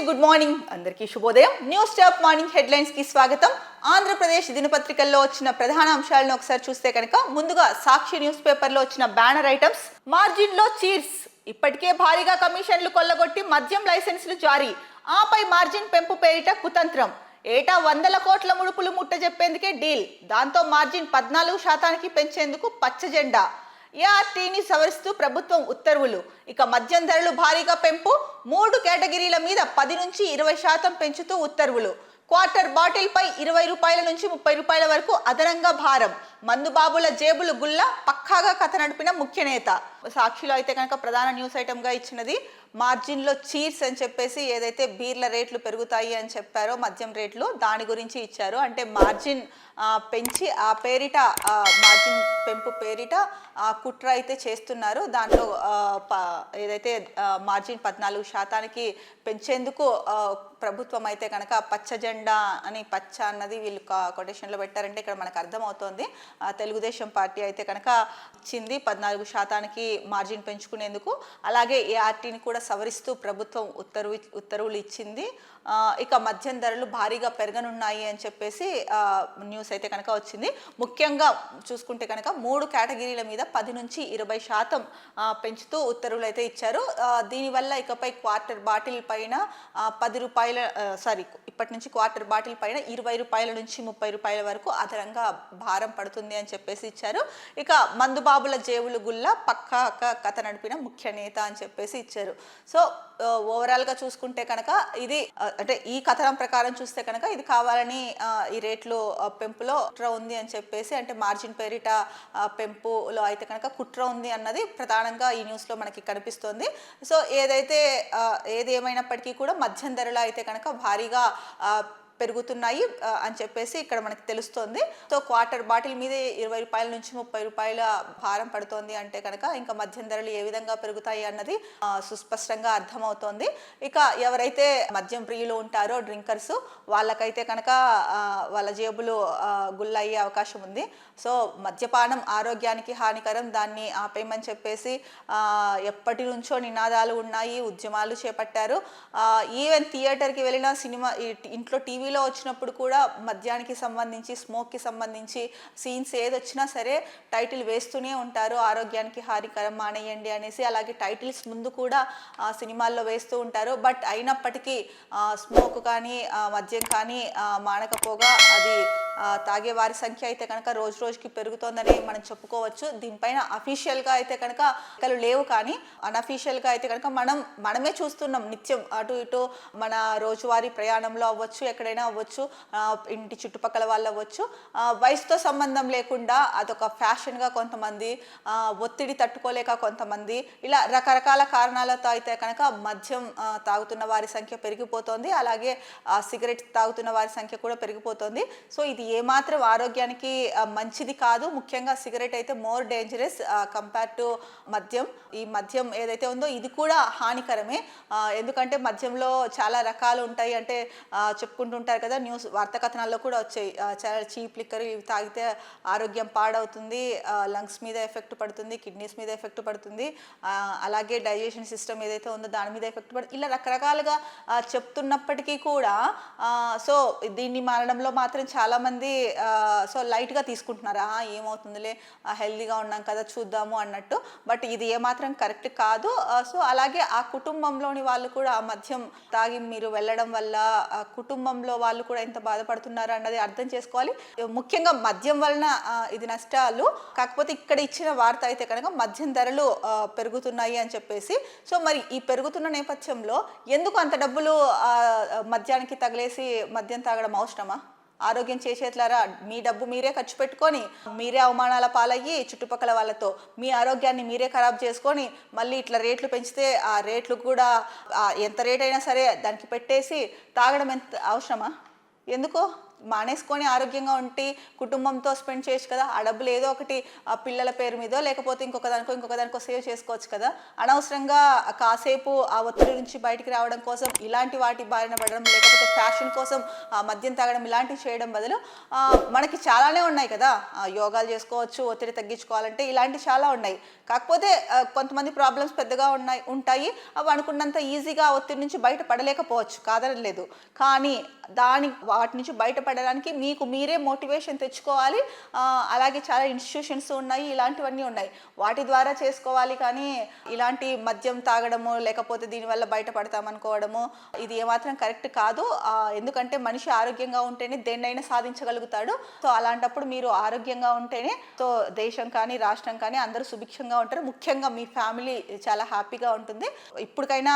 Good morning, అందరికీ శుభోదయం. News top morning headlines కి స్వాగతం. ఆంధ్రప్రదేశ్ దినపత్రికల్లో వచ్చిన ప్రధాన అంశాలను ఒకసారి చూస్తే కనుక ముందుగా సాక్షి న్యూస్ పేపర్లో వచ్చిన బ్యానర్ ఐటమ్స్. మార్జిన్ లో చీర్స్, ఇప్పటికే భారీగా కమిషన్లు కొల్లగొట్టి మద్యం లైసెన్సులు జారీ, ఆపై మార్జిన్ పెంపు పేరిట కుతంత్రం. ఏటా 100 కోట్ల ముడుపులు ముట్టజెప్పేందుకే డీల్, దాంతో మార్జిన్ 14% పెంచేందుకు పచ్చ జెండా. ఏఆర్టీని సవరిస్తూ ప్రభుత్వం ఉత్తర్వులు. ఇక మద్యం ధరలు భారీగా పెంపు, 3 కేటగిరీల మీద 10 నుంచి 20% పెంచుతూ ఉత్తర్వులు. క్వార్టర్ బాటిల్ పై 20 రూపాయల నుంచి 30 రూపాయల వరకు అదనంగా భారం. మందుబాబుల జేబులు గుల్ల, పక్కాగా కథ నడిపిన ముఖ్య నేత. సాక్షిలో అయితే కనుక ప్రధాన న్యూస్ ఐటమ్ గా ఇచ్చినది మార్జిన్ లో చీర్స్ అని చెప్పేసి, ఏదైతే బీర్ల రేట్లు పెరుగుతాయి అని చెప్పారో మద్యం రేట్లు, దాని గురించి ఇచ్చారు. అంటే మార్జిన్ పెంచి ఆ పేరిట, మార్జిన్ పెంపు పేరిట కుట్ర అయితే చేస్తున్నారు. దాంట్లో ఏదైతే మార్జిన్ 14% పెంచేందుకు ప్రభుత్వం అయితే కనుక పచ్చ జెండా అని, పచ్చ అన్నది వీళ్ళు కొటేషన్లో పెట్టారంటే ఇక్కడ మనకు అర్థమవుతోంది. తెలుగుదేశం పార్టీ అయితే కనుక ఇచ్చింది 14% మార్జిన్ పెంచుకునేందుకు. అలాగే ఏఆర్టీని కూడా సవరిస్తూ ప్రభుత్వం ఉత్తర్వులు ఇచ్చింది. ఇక మద్యం ధరలు భారీగా పెరగనున్నాయి అని చెప్పేసి న్యూస్ అయితే కనుక వచ్చింది. ముఖ్యంగా చూసుకుంటే కనుక 3 కేటగిరీల మీద 10 నుంచి 20% పెంచుతూ ఉత్తర్వులు అయితే ఇచ్చారు. దీనివల్ల ఇకపై క్వార్టర్ బాటిల్ పైన 10 రూపాయల ఇప్పటి నుంచి క్వార్టర్ బాటిల్ పైన 20 రూపాయల నుంచి 30 రూపాయల వరకు అదనంగా భారం పడుతుంది అని చెప్పేసి ఇచ్చారు. ఇక మందుబాబుల జేబులు గుల్ల, పక్కా కథ నడిపిన ముఖ్య నేత అని చెప్పేసి ఇచ్చారు. సో ఓవరాల్గా చూసుకుంటే కనుక ఇది, అంటే ఈ కథనం ప్రకారం చూస్తే కనుక ఇది కావాలని ఈ రేట్లు పెంపులో కుట్ర ఉంది అని చెప్పేసి, అంటే మార్జిన్ పేరిట పెంపులో అయితే కనుక కుట్ర ఉంది అన్నది ప్రధానంగా ఈ న్యూస్లో మనకి కనిపిస్తోంది. సో ఏది ఏమైనప్పటికీ కూడా మద్యం ధరలు అయితే కనుక భారీగా పెరుగుతున్నాయి అని చెప్పేసి ఇక్కడ మనకి తెలుస్తోంది. సో క్వార్టర్ బాటిల్ మీద 20 రూపాయల నుంచి 30 రూపాయల భారం పడుతోంది అంటే కనుక ఇంకా మద్యం ధరలు ఏ విధంగా పెరుగుతాయి అన్నది సుస్పష్టంగా అర్థమవుతోంది. ఇక ఎవరైతే మద్యం ప్రియులు ఉంటారో, డ్రింకర్స్, వాళ్ళకైతే కనుక వాళ్ళ జేబులు గుల్లయ్యే అవకాశం ఉంది. సో మద్యపానం ఆరోగ్యానికి హానికరం, దాన్ని ఆపేయమని చెప్పేసి ఎప్పటి నుంచో నినాదాలు ఉన్నాయి, ఉద్యమాలు చేపట్టారు. ఈవెన్ థియేటర్కి వెళ్ళిన, సినిమా ఇంట్లో టీవీలో వచ్చినప్పుడు కూడా మద్యానికి సంబంధించి, స్మోక్కి సంబంధించి సీన్స్ ఏదొచ్చినా సరే టైటిల్ వేస్తూనే ఉంటారు, ఆరోగ్యానికి హానికరం, మానేయండి అనేసి. అలాగే టైటిల్స్ ముందు కూడా సినిమాల్లో వేస్తూ ఉంటారు. బట్ అయినప్పటికీ స్మోక్ కానీ మద్యం కానీ మానకపోగా అది తాగే వారి సంఖ్య అయితే కనుక రోజు రోజుకి పెరుగుతోందని మనం చెప్పుకోవచ్చు. దీనిపైన అఫీషియల్గా అయితే కనుక లేవు, కానీ అన్అఫీషియల్గా అయితే కనుక మనమే చూస్తున్నాం నిత్యం. అటు ఇటు మన రోజువారీ ప్రయాణంలో అవ్వచ్చు, ఎక్కడైనా అవ్వచ్చు, ఇంటి చుట్టుపక్కల వాళ్ళు అవ్వచ్చు, వయసుతో సంబంధం లేకుండా అదొక ఫ్యాషన్గా కొంతమంది, ఒత్తిడి తట్టుకోలేక కొంతమంది, ఇలా రకరకాల కారణాలతో అయితే కనుక మద్యం తాగుతున్న వారి సంఖ్య పెరిగిపోతుంది. అలాగే సిగరెట్ తాగుతున్న వారి సంఖ్య కూడా పెరిగిపోతుంది. సో ఇది ఏమాత్రం ఆరోగ్యానికి మంచిది కాదు. ముఖ్యంగా సిగరెట్ అయితే మోర్ డేంజరస్ కంపేర్ టు మద్యం. ఈ మద్యం ఏదైతే ఉందో ఇది కూడా హానికరమే. ఎందుకంటే మద్యంలో చాలా రకాలు ఉంటాయి. అంటే చెప్పుకుంటుంటారు కదా, న్యూస్ వార్తా కథనాల్లో కూడా వచ్చాయి, చాలా చీప్ లిక్కర్, ఇవి తాగితే ఆరోగ్యం పాడవుతుంది, లంగ్స్ మీద ఎఫెక్ట్ పడుతుంది, కిడ్నీస్ మీద ఎఫెక్ట్ పడుతుంది, అలాగే డైజెషన్ సిస్టమ్ ఏదైతే ఉందో దాని మీద ఎఫెక్ట్ పడుతుంది, ఇలా రకరకాలుగా చెప్తున్నప్పటికీ కూడా సో దీన్ని మారడంలో మాత్రం చాలామంది సో లైట్గా తీసుకుంటున్నారా, ఏమవుతుందిలే, హెల్దీగా ఉన్నాం కదా చూద్దాము అన్నట్టు. బట్ ఇది ఏమాత్రం కరెక్ట్ కాదు. సో అలాగే ఆ కుటుంబంలోని వాళ్ళు కూడా ఆ మద్యం తాగి మీరు వెళ్ళడం వల్ల కుటుంబంలో వాళ్ళు కూడా ఎంత బాధపడుతున్నారు అన్నది అర్థం చేసుకోవాలి. ముఖ్యంగా మద్యం వలన ఇది నష్టాలు. కాకపోతే ఇక్కడ ఇచ్చిన వార్త అయితే కనుక మద్యం ధరలు పెరుగుతున్నాయి అని చెప్పేసి. సో మరి ఈ పెరుగుతున్న నేపథ్యంలో ఎందుకు అంత డబ్బులు మద్యానికి తగిలేసి మద్యం తాగడం అవసరమా? ఆరోగ్యం చేసేట్లారా, మీ డబ్బు మీరే ఖర్చు పెట్టుకొని, మీరే అవమానాల పాలయ్యి చుట్టుపక్కల వాళ్ళతో మీ ఆరోగ్యాన్ని మీరే ఖరాబ్ చేసుకొని మళ్ళీ ఇట్లా రేట్లు పెంచితే ఆ రేట్లు కూడా ఎంత రేట్ అయినా సరే దానికి పెట్టేసి తాగడం ఎంత అవసరమా? ఎందుకో మానేసుకొని ఆరోగ్యంగా ఉండి కుటుంబంతో స్పెండ్ చేయొచ్చు కదా. ఆ డబ్బులు ఏదో ఒకటి పిల్లల పేరు మీదో లేకపోతే ఇంకొక దానికో సేవ్ చేసుకోవచ్చు కదా. అనవసరంగా కాసేపు ఆ ఒత్తిడి నుంచి బయటికి రావడం కోసం ఇలాంటి వాటి బారిన పడడం, లేకపోతే ఫ్యాషన్ కోసం మద్యం తాగడం ఇలాంటివి చేయడం బదులు మనకి చాలానే ఉన్నాయి కదా. యోగాలు చేసుకోవచ్చు, ఒత్తిడి తగ్గించుకోవాలంటే ఇలాంటివి చాలా ఉన్నాయి. కాకపోతే కొంతమంది ప్రాబ్లమ్స్ పెద్దగా ఉంటాయి. అవి అనుకున్నంత ఈజీగా ఒత్తిడి నుంచి బయట పడలేకపోవచ్చు, కాదనలేదు. కానీ వాటి నుంచి బయటపడడానికి మీకు మీరే మోటివేషన్ తెచ్చుకోవాలి. అలాగే చాలా ఇన్స్టిట్యూషన్స్ ఉన్నాయి, ఇలాంటివన్నీ ఉన్నాయి, వాటి ద్వారా చేసుకోవాలి. కానీ ఇలాంటి మద్యం తాగడము లేకపోతే దీనివల్ల బయటపడతామనుకోవడము ఇది ఏమాత్రం కరెక్ట్ కాదు. ఎందుకంటే మనిషి ఆరోగ్యంగా ఉంటేనే దేన్నైనా సాధించగలుగుతాడు. సో అలాంటప్పుడు మీరు ఆరోగ్యంగా ఉంటేనే సో దేశం కానీ రాష్ట్రం కానీ అందరూ సుభిక్షంగా ఉంటారు. ముఖ్యంగా మీ ఫ్యామిలీ చాలా హ్యాపీగా ఉంటుంది. ఇప్పటికైనా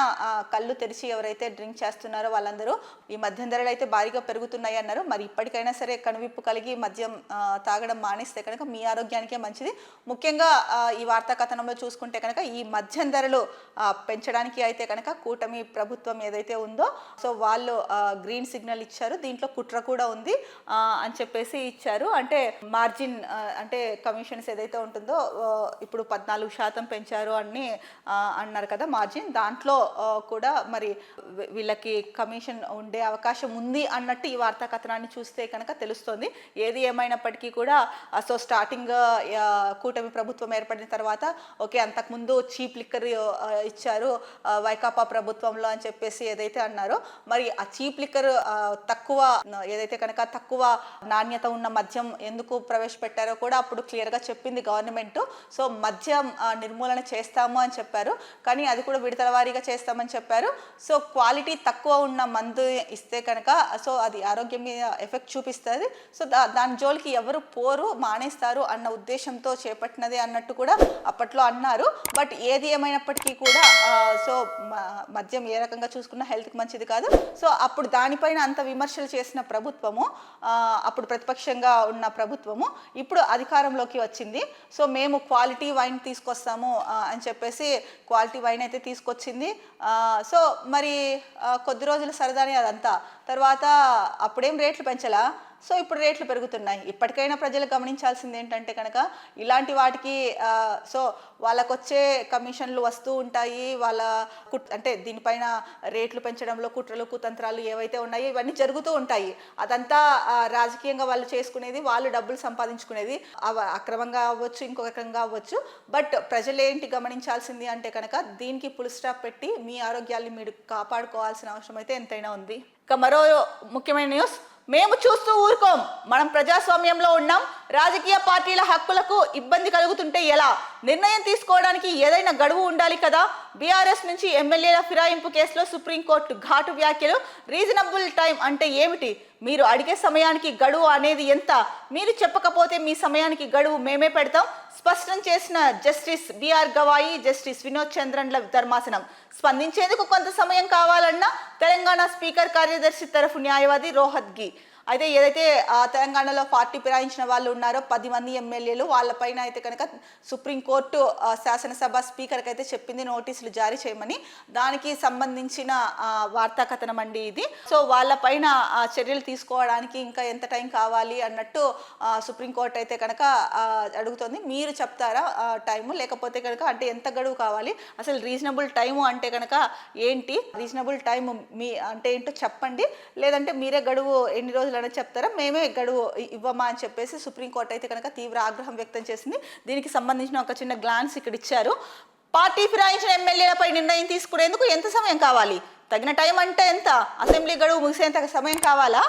కళ్ళు తెరిచి ఎవరైతే డ్రింక్ చేస్తున్నారో వాళ్ళందరూ ఈ మద్యం ధరలు అయితే భారీగా పెరుగుతున్నాయి అన్నారు. మరి ఇప్పటికైనా సరే కనువిప్పు కలిగి మద్యం తాగడం మానేస్తే కనుక మీ ఆరోగ్యానికే మంచిది. ముఖ్యంగా ఈ వార్తా కథనంలో చూసుకుంటే కనుక ఈ మద్యం ధరలు పెంచడానికి అయితే కనుక కూటమి ప్రభుత్వం ఏదైతే ఉందో సో వాళ్ళు గ్రీన్ సిగ్నల్ ఇచ్చారు. దీంట్లో కుట్ర కూడా ఉంది అని చెప్పేసి ఇచ్చారు. అంటే మార్జిన్ అంటే కమిషన్స్ ఏదైతే ఉంటుందో ఇప్పుడు 14% పెంచారు అని అన్నారు కదా మార్జిన్. దాంట్లో కూడా మరి వీళ్ళకి కమిషన్ ఉండే అవకాశం ఉంది అన్నట్టు ఈ వార్తా కథనాన్ని చూస్తే కనుక తెలుస్తుంది. ఏది ఏమైనప్పటికీ కూడా సో స్టార్టింగ్ కూటమి ప్రభుత్వం ఏర్పడిన తర్వాత ఓకే అంతకుముందు చీప్ లిక్కర్ ఇచ్చారు వైకాపా ప్రభుత్వంలో అని చెప్పేసి ఏదైతే అన్నారో మరి ఆ చీప్ లిక్కర్ తక్కువ ఏదైతే కనుక తక్కువ నాణ్యత ఉన్న మద్యం ఎందుకు ప్రవేశపెట్టారో కూడా అప్పుడు క్లియర్గా చెప్పింది గవర్నమెంట్. సో మద్యం నిర్మూలన చేస్తాము అని చెప్పారు, కానీ అది కూడా విడతల వారీగా చేస్తామని చెప్పారు. సో క్వాలిటీ తక్కువ ఉన్న మందు ఇస్తే కనుక సో అది ఆరోగ్యం మీద ఎఫెక్ట్ చూపిస్తుంది. సో దాని జోలికి ఎవరు పోరు, మానేస్తారు అన్న ఉద్దేశంతో చేపట్టినది అన్నట్టు కూడా అప్పట్లో అన్నారు. బట్ ఏది ఏమైనప్పటికీ కూడా సో మద్యం ఏ రకంగా చూసుకున్నా హెల్త్కి మంచిది కాదు. సో అప్పుడు దానిపైన అంత విమర్శలు చేసిన ప్రభుత్వము, అప్పుడు ప్రతిపక్షంగా ఉన్న ప్రభుత్వము ఇప్పుడు అధికారంలోకి వచ్చింది. సో మేము క్వాలిటీ వైన్ తీసుకొస్తాము అని చెప్పేసి క్వాలిటీ వైన్ అయితే తీసుకొచ్చింది. సో మరి కొద్ది రోజులు సరదానే అదంతా, తర్వాత అప్పుడేం రేట్లు పెంచలా. సో ఇప్పుడు రేట్లు పెరుగుతున్నాయి. ఇప్పటికైనా ప్రజలు గమనించాల్సింది ఏంటంటే కనుక ఇలాంటి వాటికి సో వాళ్ళకు వచ్చే కమిషన్లు వస్తూ ఉంటాయి. వాళ్ళ అంటే దీనిపైన రేట్లు పెంచడంలో కుట్రలు కుతంత్రాలు ఏవైతే ఉన్నాయో ఇవన్నీ జరుగుతూ ఉంటాయి. అదంతా రాజకీయంగా వాళ్ళు చేసుకునేది, వాళ్ళు డబ్బులు సంపాదించుకునేది, అక్రమంగా అవ్వచ్చు ఇంకొక రకంగా అవ్వచ్చు. బట్ ప్రజలు ఏంటి గమనించాల్సింది అంటే కనుక దీనికి ఫుల్ స్టాప్ పెట్టి మీ ఆరోగ్యాన్ని మీరు కాపాడుకోవాల్సిన అవసరం అయితే ఎంతైనా ఉంది. ఇక మరో ముఖ్యమైన న్యూస్, మేము చూస్తూ ఊరుకోం, మనం ప్రజాస్వామ్యంలో ఉన్నాం, రాజకీయ పార్టీల హక్కులకు ఇబ్బంది కలుగుతుంటే ఎలా, నిర్ణయం తీసుకోవడానికి ఏదైనా గడువు ఉండాలి కదా. బీఆర్ఎస్ నుంచి ఎమ్మెల్యేల ఫిరాయింపు కేసులో సుప్రీంకోర్టు ఘాటు వ్యాఖ్యలు. రీజనబుల్ టైం అంటే ఏమిటి? మీరు అడిగే సమయానికి గడువు అనేది ఎంత? మీరు చెప్పకపోతే మీ సమయానికి గడువు మేమే పెడతాం, స్పష్టం చేసిన justice BR Gavai, justice Vinod చంద్రన్ల ధర్మాసనం. స్పందించేందుకు కొంత సమయం కావాలన్న తెలంగాణ స్పీకర్ కార్యదర్శి తరఫు న్యాయవాది రోహత్గి. అయితే ఏదైతే తెలంగాణలో పార్టీ ఫిరాయించిన వాళ్ళు ఉన్నారో 10 మంది ఎమ్మెల్యేలు, వాళ్ళపైన అయితే కనుక సుప్రీంకోర్టు శాసనసభ స్పీకర్కి అయితే చెప్పింది నోటీసులు జారీ చేయమని. దానికి సంబంధించిన వార్తా కథనం అండి ఇది. సో వాళ్ళపైన చర్యలు తీసుకోవడానికి ఇంకా ఎంత టైం కావాలి అన్నట్టు సుప్రీంకోర్టు అయితే కనుక అడుగుతుంది. మీరు చెప్తారా టైము, లేకపోతే కనుక అంటే ఎంత గడువు కావాలి, అసలు రీజనబుల్ టైము అంటే కనుక ఏంటి, రీజనబుల్ టైము మీ అంటే ఏంటో చెప్పండి, లేదంటే మీరే గడువు ఎన్ని రోజులు అని చెప్తారా, మేమే గడువు ఇవ్వమా అని చెప్పేసి సుప్రీంకోర్టు అయితే కనుక తీవ్ర ఆగ్రహం వ్యక్తం చేసింది. దీనికి సంబంధించిన ఒక చిన్న గ్లాన్స్ ఇక్కడ ఇచ్చారు. పార్టీ ఫిరాయించిన ఎమ్మెల్యేలపై నిర్ణయం తీసుకునేందుకు ఎంత సమయం కావాలి, తగిన టైం అంటే ఎంత, అసెంబ్లీ గడువు ముగిసేంత సమయం కావాలా?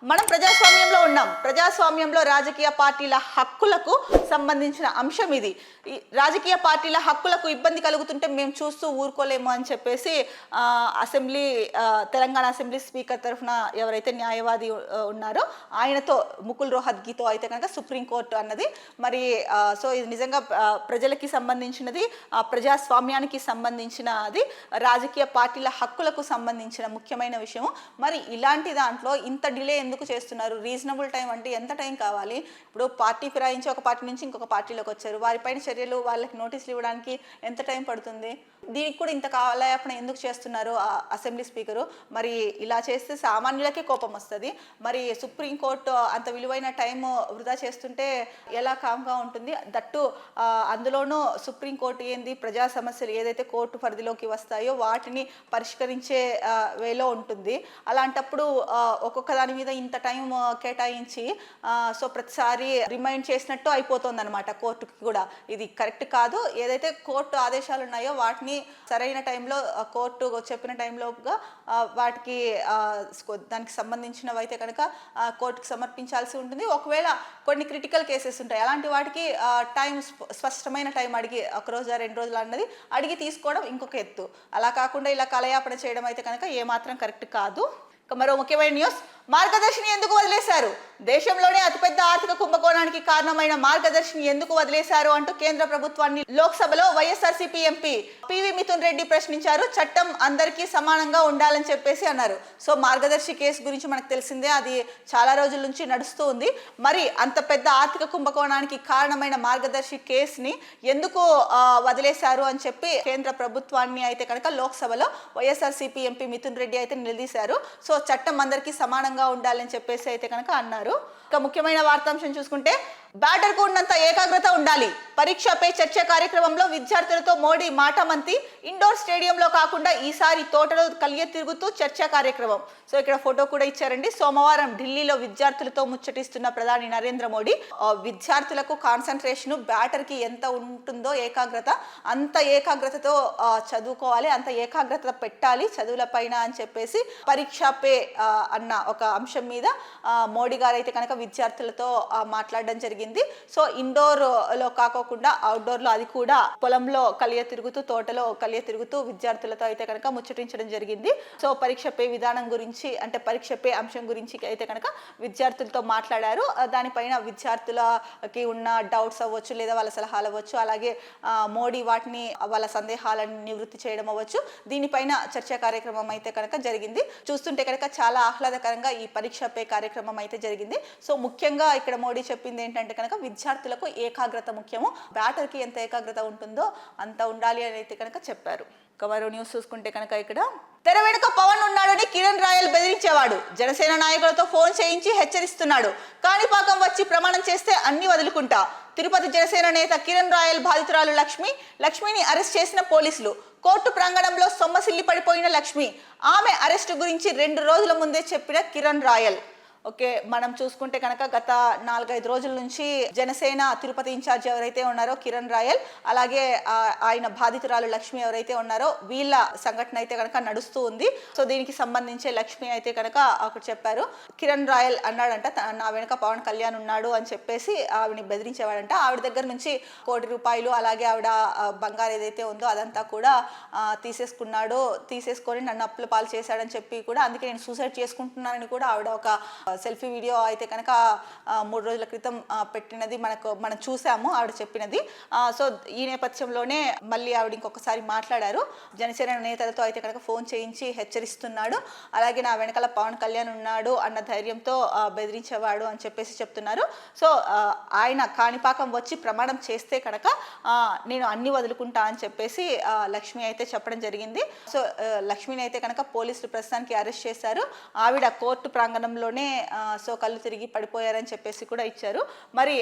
మనం ప్రజాస్వామ్యంలో ఉన్నాం, ప్రజాస్వామ్యంలో రాజకీయ పార్టీల హక్కులకు సంబంధించిన అంశం ఇది. రాజకీయ పార్టీల హక్కులకు ఇబ్బంది కలుగుతుంటే మేము చూస్తూ ఊరుకోలేము అని చెప్పేసి తెలంగాణ అసెంబ్లీ స్పీకర్ తరఫున ఎవరైతే న్యాయవాది ఉన్నారో ఆయనతో ముకుల్ రోహత్గితో అయితే కనుక సుప్రీంకోర్టు అన్నది. మరి సో ఇది నిజంగా ప్రజలకి సంబంధించినది, ప్రజాస్వామ్యానికి సంబంధించినది, రాజకీయ పార్టీల హక్కులకు సంబంధించిన ముఖ్యమైన విషయం. మరి ఇలాంటి దాంట్లో ఇంత డిలే ఎందుకు చేస్తున్నారు? రీజనబుల్ టైం అంటే ఎంత టైం కావాలి? ఇప్పుడు పార్టీ ఫిరాయించి ఒక పార్టీ నుంచి ఇంకొక పార్టీలోకి వచ్చారు, వారిపైన చర్యలు వాళ్ళకి నోటీసులు ఇవ్వడానికి ఎంత టైం పడుతుంది? దీనికి కూడా ఇంత కాలయాపన ఎందుకు చేస్తున్నారు అసెంబ్లీ స్పీకరు? మరి ఇలా చేస్తే సామాన్యులకే కోపం వస్తుంది, మరి సుప్రీంకోర్టు అంత విలువైన టైం వృధా చేస్తుంటే ఎలా కామ్గా ఉంటుంది? దట్టు అందులోనూ సుప్రీంకోర్టు ఏంది, ప్రజా సమస్యలు ఏదైతే కోర్టు పరిధిలోకి వస్తాయో వాటిని పరిష్కరించే వేలో ఉంటుంది. అలాంటప్పుడు ఒక్కొక్క దాని మీద ఇంత టైం కేటాయించి సో ప్రతిసారి రిమైండ్ చేసినట్టు అయిపోతుంది అనమాట కోర్టుకి కూడా. ఇది కరెక్ట్ కాదు. ఏదైతే కోర్టు ఆదేశాలు ఉన్నాయో వాటిని సరైన టైంలో కోర్టు చెప్పిన టైంలోగా వాటికి దానికి సంబంధించినవి అయితే కనుక కోర్టుకు సమర్పించాల్సి ఉంటుంది. ఒకవేళ కొన్ని క్రిటికల్ కేసెస్ ఉంటాయి, అలాంటి వాటికి టైం స్పష్టమైన టైం అడిగి 1 రోజు 2 రోజులు అన్నది అడిగి తీసుకోవడం ఇంకొక ఎత్తు. అలా కాకుండా ఇలా కాలయాపన చేయడం అయితే కనుక ఏమాత్రం కరెక్ట్ కాదు. మరో ముఖ్యమైన న్యూస్, మార్గదర్శిని ఎందుకు వదిలేశారు? దేశంలోనే అతిపెద్ద ఆర్థిక కుంభకోణానికి కారణమైన మార్గదర్శిని ఎందుకు వదిలేశారు అంటూ కేంద్ర ప్రభుత్వాన్ని లోక్సభలో వైఎస్ఆర్సీపీ ఎంపీ పివి మిథున్ రెడ్డి ప్రశ్నించారు. చట్టం అందరికీ సమానంగా ఉండాలని చెప్పేసి అన్నారు. సో మార్గదర్శి కేసు గురించి మనకు తెలిసిందే, అది చాలా రోజుల నుంచి నడుస్తూ ఉంది. మరి అంత పెద్ద ఆర్థిక కుంభకోణానికి కారణమైన మార్గదర్శి కేసుని ఎందుకు వదిలేశారు అని చెప్పి కేంద్ర ప్రభుత్వాన్ని అయితే కనుక లోక్సభలో వైఎస్ఆర్సీపీ ఎంపీ మిథున్ రెడ్డి అయితే నిలదీశారు. సో చట్టం అందరికీ సమానంగా ఉండాలని చెప్పేసి అయితే కనుక అన్నారు. ఇక ముఖ్యమైన వార్తాంశం చూసుకుంటే, బ్యాటర్కు ఉన్నంత ఏకాగ్రత ఉండాలి. పరీక్ష పే చర్చ కార్యక్రమంలో విద్యార్థులతో మోడీ మాటమంతి. ఇండోర్ స్టేడియంలో కాకుండా ఈసారి తోటలో కలియ తిరుగుతూ చర్చా కార్యక్రమం. సో ఇక్కడ ఫోటో కూడా ఇచ్చారండి. సోమవారం ఢిల్లీలో విద్యార్థులతో ముచ్చటిస్తున్న ప్రధాని నరేంద్ర మోడీ విద్యార్థులకు కాన్సన్ట్రేషన్, బ్యాటర్కి ఎంత ఉంటుందో ఏకాగ్రత, అంత ఏకాగ్రతతో చదువుకోవాలి, అంత ఏకాగ్రత పెట్టాలి చదువుల పైన అని చెప్పేసి పరీక్ష పే అన్న ఒక అంశం మీద మోడీ గారు అయితే కనుక విద్యార్థులతో మాట్లాడడం జరిగింది. సో ఇండోర్ లో కాకోకుండా అవుట్డోర్ లో, అది కూడా పొలంలో కలియ తిరుగుతూ, తోటలో కలియ తిరుగుతూ విద్యార్థులతో అయితే కనుక ముచ్చటించడం జరిగింది. సో పరీక్ష పే విధానం గురించి, అంటే పరీక్ష పే అంశం గురించి అయితే కనుక విద్యార్థులతో మాట్లాడారు. దానిపైన విద్యార్థులకి ఉన్న డౌట్స్ అవ్వచ్చు, లేదా వాళ్ళ సలహాలు అవ్వచ్చు, అలాగే మోడీ వాటిని వాళ్ళ సందేహాలను నివృత్తి చేయడం అవ్వచ్చు, దీనిపైన చర్చా కార్యక్రమం అయితే కనుక జరిగింది. చూస్తుంటే కనుక చాలా ఆహ్లాదకరంగా ఈ పరీక్ష పే కార్యక్రమం అయితే జరిగింది. సో ముఖ్యంగా ఇక్కడ మోడీ చెప్పింది ఏంటంటే కనుక విద్యార్థులకు ఏకాగ్రత ముఖ్యము, బ్యాటర్కి ఎంత ఏకాగ్రత ఉంటుందో అంత ఉండాలి అని అయితే కనుక చెప్పారు. మరో న్యూస్ చూసుకుంటే కనుక, ఇక్కడ తెర వెనుక పవన్ ఉన్నాడని కిరణ్ రాయల్ బెదిరించేవాడు. జనసేన నాయకులతో ఫోన్ చేయించి హెచ్చరిస్తున్నాడు. కాణిపాకం వచ్చి ప్రమాణం చేస్తే అన్ని వదులుకుంటా. తిరుపతి జనసేన నేత కిరణ్ రాయల్ బాధితురాలు లక్ష్మిని అరెస్ట్ చేసిన పోలీసులు. కోర్టు ప్రాంగణంలో సొమ్మసిల్లి పడిపోయిన లక్ష్మి. ఆమె అరెస్టు గురించి 2 రోజుల ముందే చెప్పిన కిరణ్ రాయల్. ఓకే, మనం చూసుకుంటే కనుక గత 4-5 రోజుల నుంచి జనసేన తిరుపతి ఇన్ఛార్జ్ ఎవరైతే ఉన్నారో కిరణ్ రాయల్, అలాగే ఆయన బాధితురాలు లక్ష్మి ఎవరైతే ఉన్నారో వీళ్ళ సంఘటన అయితే కనుక నడుస్తూ ఉంది. సో దీనికి సంబంధించి లక్ష్మి అయితే కనుక అక్కడ చెప్పారు, కిరణ్ రాయల్ అన్నాడంట నా వెనుక పవన్ కళ్యాణ్ ఉన్నాడు అని చెప్పేసి ఆవిడని బెదిరించేవాడంట. ఆవిడ దగ్గర నుంచి ₹1 కోటి, అలాగే ఆవిడ బంగారు ఏదైతే ఉందో అదంతా కూడా తీసేసుకొని నన్ను అప్పుల పాలు చేశాడని చెప్పి కూడా, అందుకే నేను సూసైడ్ చేసుకుంటున్నానని కూడా ఆవిడ ఒక సెల్ఫీ వీడియో అయితే కనుక 3 రోజుల క్రితం పెట్టినది మనం చూసాము, ఆవిడ చెప్పినది. సో ఈ నేపథ్యంలోనే మళ్ళీ ఆవిడ ఇంకొకసారి మాట్లాడారు. జనసేన నేతలతో అయితే కనుక ఫోన్ చేయించి హెచ్చరిస్తున్నాడు, అలాగే నా వెనకాల పవన్ కళ్యాణ్ ఉన్నాడు అన్న ధైర్యంతో బెదిరించేవాడు అని చెప్పేసి చెప్తున్నారు. సో ఆయన కాణిపాకం వచ్చి ప్రమాణం చేస్తే కనుక నేను అన్ని వదులుకుంటా అని చెప్పేసి లక్ష్మి అయితే చెప్పడం జరిగింది. సో లక్ష్మిని అయితే కనుక పోలీసులు ప్రస్తుతానికి అరెస్ట్ చేశారు. ఆవిడ కోర్టు ప్రాంగణంలోనే సో కళ్ళు తిరిగి పడిపోయారని చెప్పేసి కూడా ఇచ్చారు. మరి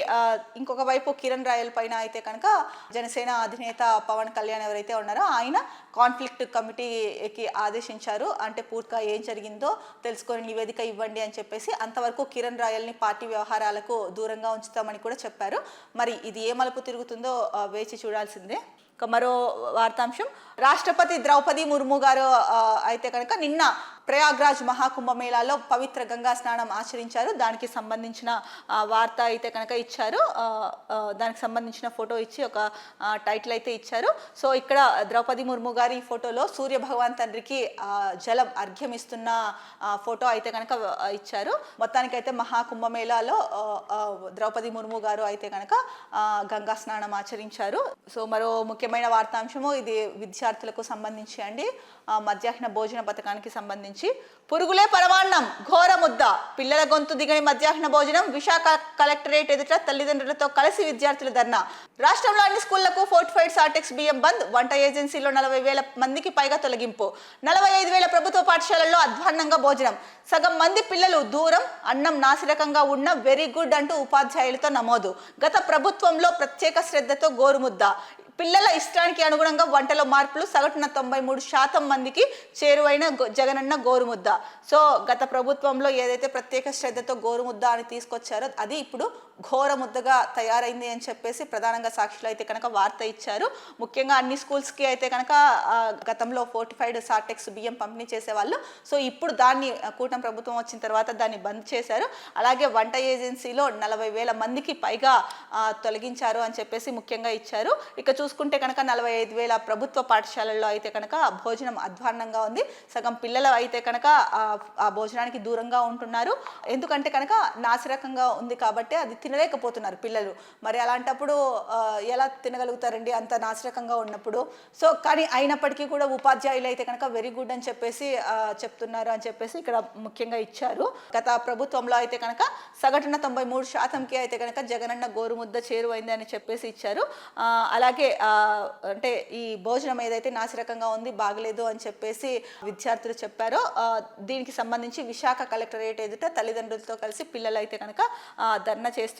ఇంకొక వైపు కిరణ్ రాయల్ పైన అయితే కనుక జనసేన అధినేత పవన్ కళ్యాణ్ ఎవరైతే ఉన్నారో ఆయన కాన్ఫ్లిక్ట్ కమిటీకి ఆదేశించారు. అంటే పూర్తిగా ఏం జరిగిందో తెలుసుకొని నివేదిక ఇవ్వండి అని చెప్పేసి. అంతవరకు కిరణ్ రాయల్ని పార్టీ వ్యవహారాలకు దూరంగా ఉంచుతామని కూడా చెప్పారు. మరి ఇది ఏ మలుపు తిరుగుతుందో వేచి చూడాల్సిందే. మరో వార్తాంశం, రాష్ట్రపతి ద్రౌపది ముర్ము గారు అయితే కనుక నిన్న ప్రయాగ్రాజ్ మహాకుంభమేళాలో పవిత్ర గంగా స్నానం ఆచరించారు. దానికి సంబంధించిన వార్త అయితే కనుక ఇచ్చారు, దానికి సంబంధించిన ఫోటో ఇచ్చి ఒక టైటిల్ అయితే ఇచ్చారు. సో ఇక్కడ ద్రౌపది ముర్ము గారి ఫోటోలో సూర్య భగవాన్ తండ్రికి జలం అర్ఘ్యమిస్తున్న ఫోటో అయితే కనుక ఇచ్చారు. మొత్తానికైతే మహాకుంభమేళాలో ద్రౌపది ముర్ము గారు అయితే కనుక గంగా స్నానం ఆచరించారు. సో మరో ముఖ్యమైన వార్తాంశము ఇది విద్యార్థులకు సంబంధించి అండి. మధ్యాహ్న భోజన పథకానికి సంబంధించి పురుగులే పరమాన్నం ఘోర ముద్ద పిల్లల గొంతు దిగని మధ్యాహ్న భోజనం విశాఖ కలెక్టరేట్ ఎదుట తల్లిదండ్రులతో కలిసి విద్యార్థుల ధర్నా. రాష్ట్రంలో అన్ని స్కూళ్లకు ఫోర్టిఫైడ్ సార్టెక్స్ బియ్యం బంద్. వంట ఏజెన్సీలో 40,000 మందికి పైగా తొలగింపు. 45,000 ప్రభుత్వ పాఠశాలల్లో అధ్వాన్నంగా భోజనం. సగం మంది పిల్లలు దూరం, అన్నం నాసిరకంగా ఉన్న వెరీ గుడ్ అంటూ ఉపాధ్యాయులతో నమోదు. గత ప్రభుత్వంలో ప్రత్యేక శ్రద్ధతో గోరుముద్ద. పిల్లల ఇష్టానికి అనుగుణంగా వంటలో మార్పులు. సగటున 93% మందికి చేరువైన జగనన్న గోరుముద్ద. సో గత ప్రభుత్వంలో ఏదైతే ప్రత్యేక శ్రద్ధతో గోరుముద్ద అని తీసుకొచ్చారో అది ఇప్పుడు ఘోర ముద్దగా తయారైంది అని చెప్పేసి ప్రధానంగా సాక్షులు అయితే కనుక వార్త ఇచ్చారు. ముఖ్యంగా అన్ని స్కూల్స్కి అయితే కనుక గతంలో ఫోర్టిఫైడ్ సార్టెక్స్ బియ్యం పంపిణీ చేసేవాళ్ళు. సో ఇప్పుడు దాన్ని కూటమి ప్రభుత్వం వచ్చిన తర్వాత దాన్ని బంద్ చేశారు. అలాగే వంట ఏజెన్సీలో 40,000 మందికి పైగా తొలగించారు అని చెప్పేసి ముఖ్యంగా ఇచ్చారు. ఇక చూసుకుంటే కనుక 45,000 ప్రభుత్వ పాఠశాలల్లో అయితే కనుక భోజనం అధ్వాన్నంగా ఉంది. సగం పిల్లలు అయితే కనుక ఆ భోజనానికి దూరంగా ఉంటున్నారు. ఎందుకంటే కనుక నాసిరకంగా ఉంది కాబట్టి అది తినలేకపోతున్నారు పిల్లలు. మరి అలాంటప్పుడు ఎలా తినగలుగుతారండి అంత నాసిరకంగా ఉన్నప్పుడు? సో కానీ అయినప్పటికీ కూడా ఉపాధ్యాయులు అయితే కనుక వెరీ గుడ్ అని చెప్పేసి చెప్తున్నారు అని చెప్పేసి ఇక్కడ ముఖ్యంగా ఇచ్చారు. గత ప్రభుత్వంలో అయితే కనుక సగటున 93%కి అయితే కనుక జగనన్న గోరుముద్ద చేరువైంది అని చెప్పేసి ఇచ్చారు. అలాగే అంటే ఈ భోజనం ఏదైతే నాసిరకంగా ఉంది బాగలేదు అని చెప్పేసి విద్యార్థులు చెప్పారో దీనికి సంబంధించి విశాఖ కలెక్టరేట్ ఎదుట తల్లిదండ్రులతో కలిసి పిల్లలు అయితే కనుక ధర్నా చేస్తున్నారు.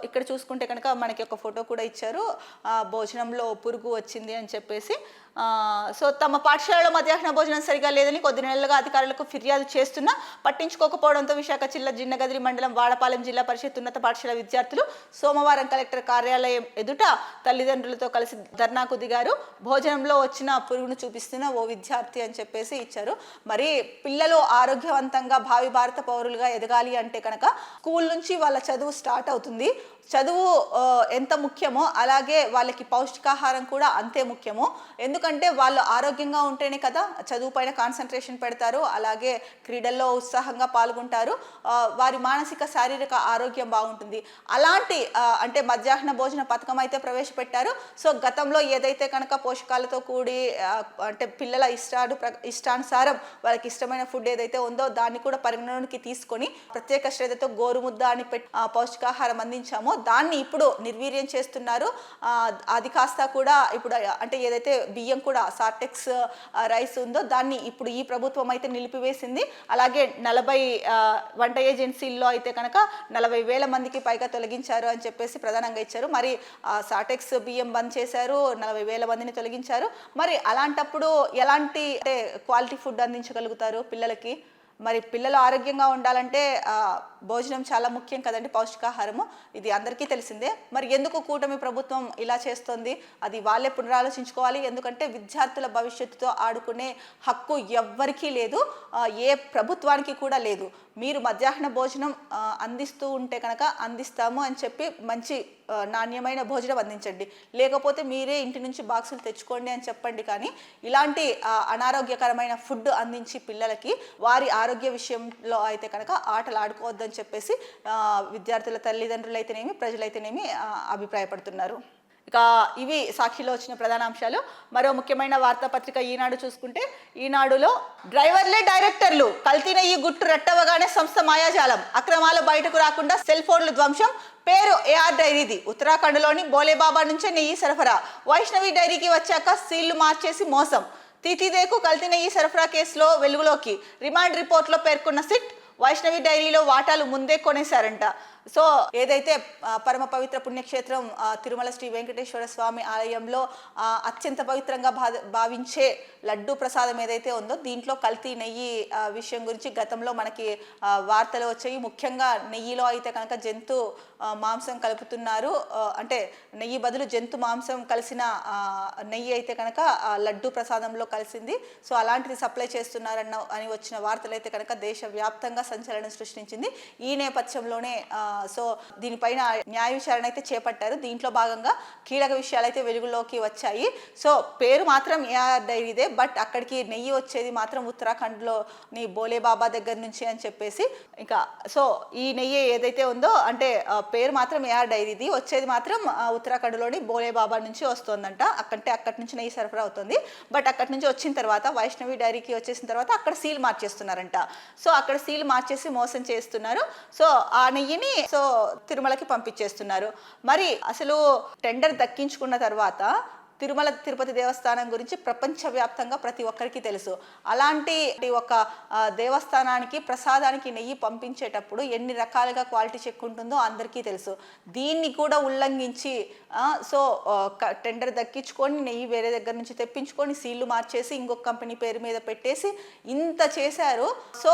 ఇక్కడ చూసుకుంటే కనుక మనకి ఒక ఫోటో కూడా ఇచ్చారు. భోజనంలో పురుగు వచ్చింది అని చెప్పేసి. సో తమ పాఠశాలలో మధ్యాహ్న భోజనం సరిగా లేదని కొద్ది నెలలుగా అధికారులకు ఫిర్యాదు చేస్తున్నా పట్టించుకోకపోవడంతో విశాఖ జిల్లా జిన్నగదిరి మండలం వాడపాలెం జిల్లా పరిషత్ ఉన్నత పాఠశాల విద్యార్థులు సోమవారం కలెక్టర్ కార్యాలయం ఎదుట తల్లిదండ్రులతో కలిసి ధర్నాకు దిగారు. భోజనంలో వచ్చిన పురుగును చూపిస్తున్న ఓ విద్యార్థి అని చెప్పేసి ఇచ్చారు. మరి పిల్లలు ఆరోగ్యవంతంగా భావి భారత పౌరులుగా ఎదగాలి అంటే కనుక స్కూల్ నుంచి వాళ్ళ చదువు స్టార్ట్ అవుతుంది. చదువు ఎంత ముఖ్యమో అలాగే వాళ్ళకి పౌష్టికాహారం కూడా అంతే ముఖ్యము. ఎందుకంటే వాళ్ళు ఆరోగ్యంగా ఉంటేనే కదా చదువు పైన కాన్సన్ట్రేషన్ పెడతారు, అలాగే క్రీడల్లో ఉత్సాహంగా పాల్గొంటారు, వారి మానసిక శారీరక ఆరోగ్యం బాగుంటుంది. అలాంటి అంటే మధ్యాహ్న భోజన పథకం అయితే ప్రవేశపెట్టారు. సో గతంలో ఏదైతే కనుక పోషకాలతో కూడి అంటే పిల్లల ఇష్టానుసారం వాళ్ళకి ఇష్టమైన ఫుడ్ ఏదైతే ఉందో దాన్ని కూడా పరిగణలోకి తీసుకొని ప్రత్యేక శ్రద్ధతో గోరుముద్ద అని పౌష్టికాహారం అందించామో దాన్ని ఇప్పుడు నిర్వీర్యం చేస్తున్నారు. అది కాస్త కూడా ఇప్పుడు అంటే ఏదైతే బియ్యం కూడా సార్టెక్స్ రైస్ ఉందో దాన్ని ఇప్పుడు ఈ ప్రభుత్వం అయితే నిలిపివేసింది. అలాగే 40 వంట ఏజెన్సీల్లో అయితే కనుక 40,000 మందికి పైగా తొలగించారు అని చెప్పేసి ప్రధానంగా ఇచ్చారు. మరి సార్టెక్స్ బియ్యం బంద్ చేశారు, 40,000 మందిని తొలగించారు. మరి అలాంటప్పుడు ఎలాంటి అంటే క్వాలిటీ ఫుడ్ అందించగలుగుతారు పిల్లలకి? మరి పిల్లలు ఆరోగ్యంగా ఉండాలంటే భోజనం చాలా ముఖ్యం కదండి, పౌష్టికాహారము. ఇది అందరికీ తెలిసిందే. మరి ఎందుకు కూటమి ప్రభుత్వం ఇలా చేస్తోంది? అది వాళ్ళే పునరాలోచించుకోవాలి. ఎందుకంటే విద్యార్థుల భవిష్యత్తుతో ఆడుకునే హక్కు ఎవ్వరికీ లేదు, ఏ ప్రభుత్వానికి కూడా లేదు. మీరు మధ్యాహ్న భోజనం అందిస్తూ ఉంటే కనుక అందిస్తాము అని చెప్పి మంచి నాణ్యమైన భోజనం అందించండి, లేకపోతే మీరే ఇంటి నుంచి బాక్సులు తెచ్చుకోండి అని చెప్పండి. కానీ ఇలాంటి అనారోగ్యకరమైన ఫుడ్ అందించి పిల్లలకి వారి ఆరోగ్య విషయంలో అయితే కనుక ఆటలు ఆడుకోవద్దని చెప్పేసి విద్యార్థుల తల్లిదండ్రులు అయితేనేమి ప్రజలైతేనేమి అభిప్రాయపడుతున్నారు. ఇక ఇవి సాక్షిలో వచ్చిన ప్రధాన అంశాలు. మరో ముఖ్యమైన వార్తాపత్రిక ఈనాడు చూసుకుంటే ఈనాడులో డ్రైవర్లే డైరెక్టర్లు, కల్తీ నెయ్యి గుట్టు రెట్టవగానే సంస్థ మాయాజాలం, అక్రమాలు బయటకు రాకుండా సెల్ ఫోన్లు ధ్వంసం, పేరు ఏఆర్ డైరీది, ఉత్తరాఖండ్లోని బోలేబాబా నుంచే నెయ్యి సరఫరా, వైష్ణవి డైరీకి వచ్చాక సీళ్లు మార్చేసి మోసం, తీతీదేకు కల్తీ నెయ్యి సరఫరా కేసులో వెలుగులోకి, రిమాండ్ రిపోర్ట్లో పేర్కొన్న సిట్, వైష్ణవి డైరీలో వాటాలు ముందే కొనేశారంట. సో ఏదైతే పరమ పవిత్ర పుణ్యక్షేత్రం తిరుమల శ్రీ వెంకటేశ్వర స్వామి ఆలయంలో అత్యంత పవిత్రంగా భావించే లడ్డూ ప్రసాదం ఏదైతే ఉందో దీంట్లో కల్తీ నెయ్యి విషయం గురించి గతంలో మనకి వార్తలు వచ్చాయి. ముఖ్యంగా నెయ్యిలో అయితే కనుక జంతు మాంసం కలుపుతున్నారు, అంటే నెయ్యి బదులు జంతు మాంసం కలిసిన నెయ్యి అయితే కనుక లడ్డూ ప్రసాదంలో కలిసింది. సో అలాంటిది సప్లై చేస్తున్నారని వచ్చిన వార్తలు అయితే కనుక దేశవ్యాప్తంగా సంచలనం సృష్టించింది. ఈ నేపథ్యంలోనే సో దీనిపైన న్యాయ విచారణ అయితే చేపట్టారు. దీంట్లో భాగంగా కీలక విషయాలు అయితే వెలుగులోకి వచ్చాయి. సో పేరు మాత్రం ఏఆర్ డైరీదే, బట్ అక్కడికి నెయ్యి వచ్చేది మాత్రం ఉత్తరాఖండ్లోని బోలే బాబా దగ్గర నుంచి అని చెప్పేసి. ఇంకా సో ఈ నెయ్యి ఏదైతే ఉందో అంటే పేరు మాత్రం ఏఆర్ డైరీది, వచ్చేది మాత్రం ఉత్తరాఖండ్లోని బోలే బాబా నుంచి వస్తుందంట. అక్కడి నుంచి నెయ్యి సరఫరా అవుతుంది. బట్ అక్కడి నుంచి వచ్చిన తర్వాత వైష్ణవి డైరీకి వచ్చేసిన తర్వాత అక్కడ సీల్ మార్చేస్తున్నారంట. సో అక్కడ సీల్ మార్చేసి మోసం చేస్తున్నారు. సో ఆ నెయ్యిని సో తిరుమలకి పంపించేస్తున్నారు. మరి అసలు టెండర్ దక్కించుకున్న తర్వాత తిరుమల తిరుపతి దేవస్థానం గురించి ప్రపంచవ్యాప్తంగా ప్రతి ఒక్కరికి తెలుసు. అలాంటి ఒక దేవస్థానానికి ప్రసాదానికి నెయ్యి పంపించేటప్పుడు ఎన్ని రకాలుగా క్వాలిటీ చెక్ ఉంటుందో అందరికీ తెలుసు. దీన్ని కూడా ఉల్లంఘించి సో టెండర్ దక్కించుకొని నెయ్యి వేరే దగ్గర నుంచి తెప్పించుకొని సీళ్లు మార్చేసి ఇంకొక కంపెనీ పేరు మీద పెట్టేసి ఇంత చేశారు. సో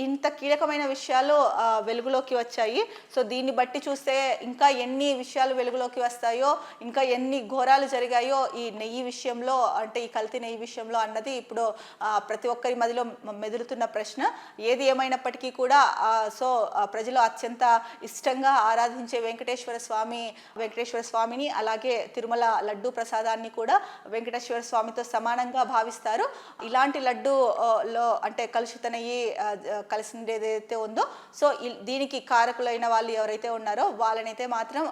ఇంత కీలకమైన విషయాలు వెలుగులోకి వచ్చాయి. సో దీన్ని బట్టి చూస్తే ఇంకా ఎన్ని విషయాలు వెలుగులోకి వస్తాయో, ఇంకా ఎన్ని ఘోరాలు జరిగాయో ఈ నెయ్యి విషయంలో, అంటే ఈ కల్తీ నెయ్యి విషయంలో అన్నది ఇప్పుడు ప్రతి ఒక్కరి మదిలో మెదులుతున్న ప్రశ్న. ఏది ఏమైనప్పటికీ కూడా సో ప్రజలు అత్యంత ఇష్టంగా ఆరాధించే వెంకటేశ్వర స్వామిని అలాగే తిరుమల లడ్డు ప్రసాదాన్ని కూడా వెంకటేశ్వర స్వామితో సమానంగా భావిస్తారు. ఇలాంటి లడ్డూలో అంటే కలుషిత నెయ్యి కలిసింది ఏదైతే ఉందో సో దీనికి కారకులైన వాళ్ళు ఎవరైతే ఉన్నారో వాళ్ళనైతే మాత్రం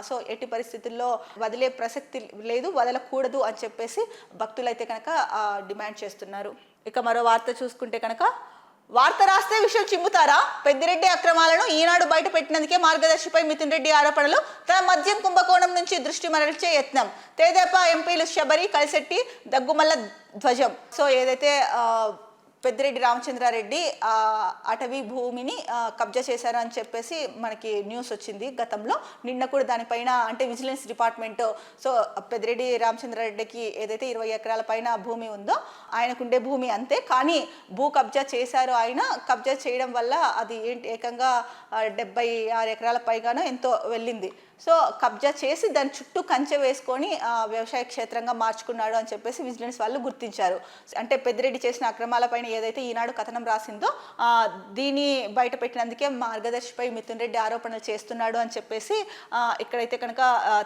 సో ఎట్టి పరిస్థితుల్లో వదిలే ప్రసక్తి లేదు, వదలకూడదు అని చెప్పేసి భక్తులైతే కనుక డిమాండ్ చేస్తున్నారు. ఇక మరో వార్త చూసుకుంటే కనుక, వార్త రాస్తే విషయం చిమ్ముతారా? పెద్దిరెడ్డి అక్రమాలను ఈనాడు బయట పెట్టినందుకే మార్గదర్శిపై మిథున్ రెడ్డి ఆరోపణలు, తన మద్యం కుంభకోణం నుంచి దృష్టి మరల్చే యత్నం. తెదేపా ఎంపీలు శబరి, కలిశెట్టి, దగ్గుమల్ల ధ్వజం. సో ఏదైతే పెద్దిరెడ్డి రామచంద్రారెడ్డి అటవీ భూమిని కబ్జా చేశారు అని చెప్పేసి మనకి న్యూస్ వచ్చింది గతంలో. నిన్న కూడా దానిపైన అంటే విజిలెన్స్ డిపార్ట్మెంట్ సో పెద్దిరెడ్డి రామచంద్రారెడ్డికి ఏదైతే 20 ఎకరాల పైన భూమి ఉందో ఆయనకుండే భూమి అంతే, కానీ భూ కబ్జా చేశారు. ఆయన కబ్జా చేయడం వల్ల అది ఏంటి ఏకంగా 76 ఎకరాల పైగానో ఎంతో వెళ్ళింది. సో కబ్జా చేసి దాని చుట్టూ కంచె వేసుకొని వ్యవసాయ క్షేత్రంగా మార్చుకున్నాడు అని చెప్పేసి విజిలెన్స్ వాళ్ళు గుర్తించారు. అంటే పెద్దిరెడ్డి చేసిన అక్రమాలపైన ఏదైతే ఈనాడు కథనం రాసిందో దీన్ని బయట పెట్టినందుకే మార్గదర్శిపై మిథున్ రెడ్డి ఆరోపణలు చేస్తున్నాడు అని చెప్పేసి ఇక్కడైతే కనుక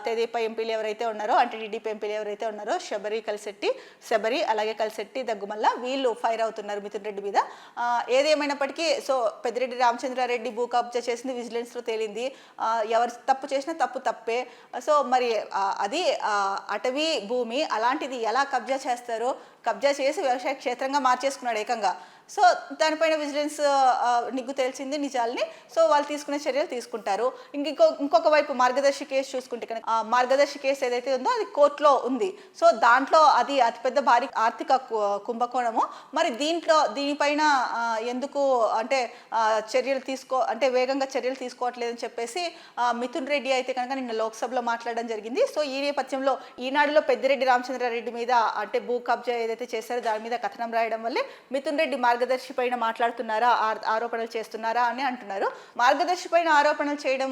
తెదేపా ఎంపీలు ఎవరైతే ఉన్నారో అంటే టీడీపీ ఎంపీలు ఎవరైతే ఉన్నారో శబరి అలాగే కలిశెట్టి, దగ్గుమల్ల వీళ్ళు ఫైర్ అవుతున్నారు మిథున్ రెడ్డి మీద. ఏదేమైనప్పటికీ సో పెద్దిరెడ్డి రామచంద్రారెడ్డి భూ కబ్జా చేసింది విజిలెన్స్లో తేలింది. ఎవరు తప్పు చేసినా తప్పే. సో మరి అది అటవీ భూమి, అలాంటిది ఎలా కబ్జా చేస్తారో, కబ్జా చేసి వ్యవసాయ క్షేత్రంగా మార్చేసుకున్నాడు ఏకంగా. సో దానిపైన విజిలెన్స్ నిగ్గు తేల్చింది నిజాల్ని. సో వాళ్ళు తీసుకునే చర్యలు తీసుకుంటారు. ఇంకొక వైపు మార్గదర్శి కేసు చూసుకుంటే కనుక మార్గదర్శి కేసు ఏదైతే ఉందో అది కోర్టులో ఉంది. సో దాంట్లో అది అతిపెద్ద భారీ ఆర్థిక కుంభకోణము. మరి దీనిపైన ఎందుకు అంటే వేగంగా చర్యలు తీసుకోవట్లేదని చెప్పేసి మిథున్ రెడ్డి అయితే కనుక నిన్న లోక్సభలో మాట్లాడడం జరిగింది. సో ఈ నేపథ్యంలో ఈనాడులో పెద్దిరెడ్డి రామచంద్రారెడ్డి మీద అంటే భూ కబ్జా ఏదైతే చేశారో దాని మీద కథనం రాయడం వల్లే మిథున్ రెడ్డి మార్గదర్శి పైన మాట్లాడుతున్నారా, ఆరోపణలు చేస్తున్నారా అని అంటున్నారు. మార్గదర్శి పైన ఆరోపణలు చేయడం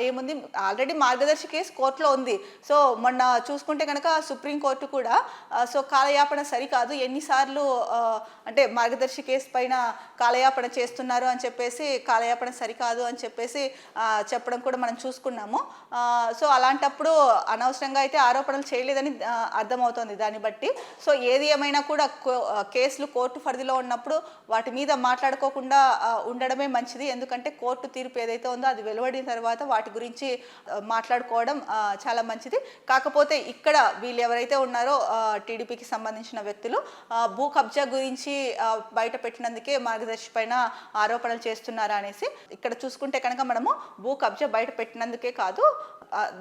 ఏముంది, ఆల్రెడీ మార్గదర్శి కేసు కోర్టులో ఉంది. సో మొన్న చూసుకుంటే కనుక సుప్రీంకోర్టు కూడా సో కాలయాపన సరికాదు, ఎన్నిసార్లు అంటే మార్గదర్శి కేసు పైన కాలయాపన చేస్తున్నారు అని చెప్పేసి కాలయాపన సరికాదు అని చెప్పేసి చెప్పడం కూడా మనం చూసుకున్నాము. సో అలాంటప్పుడు అనవసరంగా అయితే ఆరోపణలు చేయలేదని అర్థమవుతోంది దాన్ని బట్టి. సో ఏది ఏమైనా కూడా కేసులు కోర్టు పరిధిలో ఉన్నప్పుడు వాటి మీద మాట్లాడుకోకుండా ఉండడమే మంచిది. ఎందుకంటే కోర్టు తీర్పు ఏదైతే ఉందో అది వెలువడిన తర్వాత వాటి గురించి మాట్లాడుకోవడం చాలా మంచిది. కాకపోతే ఇక్కడ వీళ్ళు ఎవరైతే ఉన్నారో టీడీపీకి సంబంధించిన వ్యక్తులు భూ కబ్జా గురించి బయట పెట్టినందుకే మార్గదర్శి పైన ఆరోపణలు చేస్తున్నారా అనేసి ఇక్కడ చూసుకుంటే కనుక మనము భూ కబ్జా బయట పెట్టినందుకే కాదు,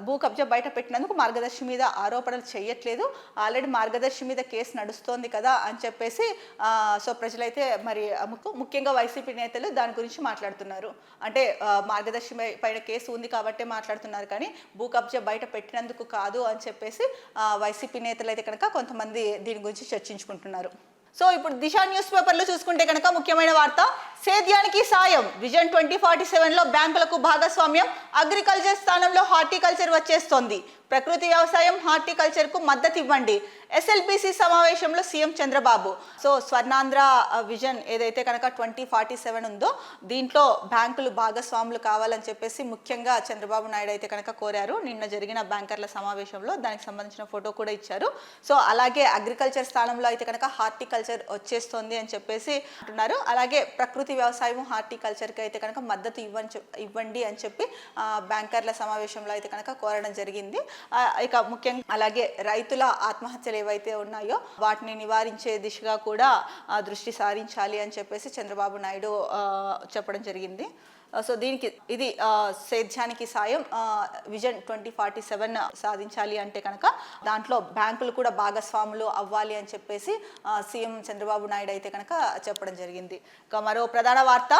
భూ కబ్జా బయట పెట్టినందుకు మార్గదర్శి మీద ఆరోపణలు చేయట్లేదు, ఆల్రెడీ మార్గదర్శి మీద కేసు నడుస్తోంది కదా అని చెప్పేసి సో ప్రజలైతే మరి ముఖ్యంగా వైసీపీ నేతలు దాని గురించి మాట్లాడుతున్నారు. అంటే మార్గదర్శి పైన కేసు ఉంది కాబట్టే మాట్లాడుతున్నారు, కానీ భూ కబ్జా బయట పెట్టినందుకు కాదు అని చెప్పేసి వైసీపీ నేతలు అయితే కనుక కొంతమంది దీని గురించి చర్చించుకుంటున్నారు. సో ఇప్పుడు దిశ న్యూస్ పేపర్లో చూసుకుంటే కనుక ముఖ్యమైన వార్త, సేద్యానికి సాయం, విజన్ 2047లో బ్యాంకులకు భాగస్వామ్యం, అగ్రికల్చర్ స్థానంలో హార్టికల్చర్ వచ్చేస్తోంది, ప్రకృతి వ్యవసాయం హార్టికల్చర్ కు మద్దతు ఇవ్వండి. SLBC సమావేశంలో CM Chandrababu. So Swarnandhra vision ఏదైతే కనుక 2047 ఉందో దీంట్లో బ్యాంకులు భాగస్వాములు కావాలని చెప్పేసి ముఖ్యంగా చంద్రబాబు నాయుడు అయితే కనుక కోరారు. నిన్న జరిగిన బ్యాంకర్ల సమావేశంలో దానికి సంబంధించిన ఫోటో కూడా ఇచ్చారు. సో అలాగే అగ్రికల్చర్ స్థానంలో అయితే కనుక హార్టికల్చర్ వచ్చేస్తుంది అని చెప్పేసి అంటున్నారు. అలాగే ప్రకృతి వ్యవసాయం హార్టికల్చర్కి అయితే కనుక మద్దతు ఇవ్వండి అని చెప్పి బ్యాంకర్ల సమావేశంలో అయితే కనుక కోరడం జరిగింది. ఇక ముఖ్యంగా అలాగే రైతుల ఆత్మహత్యలు ఏవైతే ఉన్నాయో వాటిని నివారించే దిశగా కూడా దృష్టి సారించాలి అని చెప్పేసి చంద్రబాబు నాయుడు చెప్పడం జరిగింది. సో దీనికి ఇది సేద్యానికి సాయం విజన్ 2047 సాధించాలి అంటే కనుక దాంట్లో బ్యాంకులు కూడా భాగస్వాములు అవ్వాలి అని చెప్పేసి సీఎం చంద్రబాబు నాయుడు అయితే కనుక చెప్పడం జరిగింది. ఇక మరో ప్రధాన వార్త,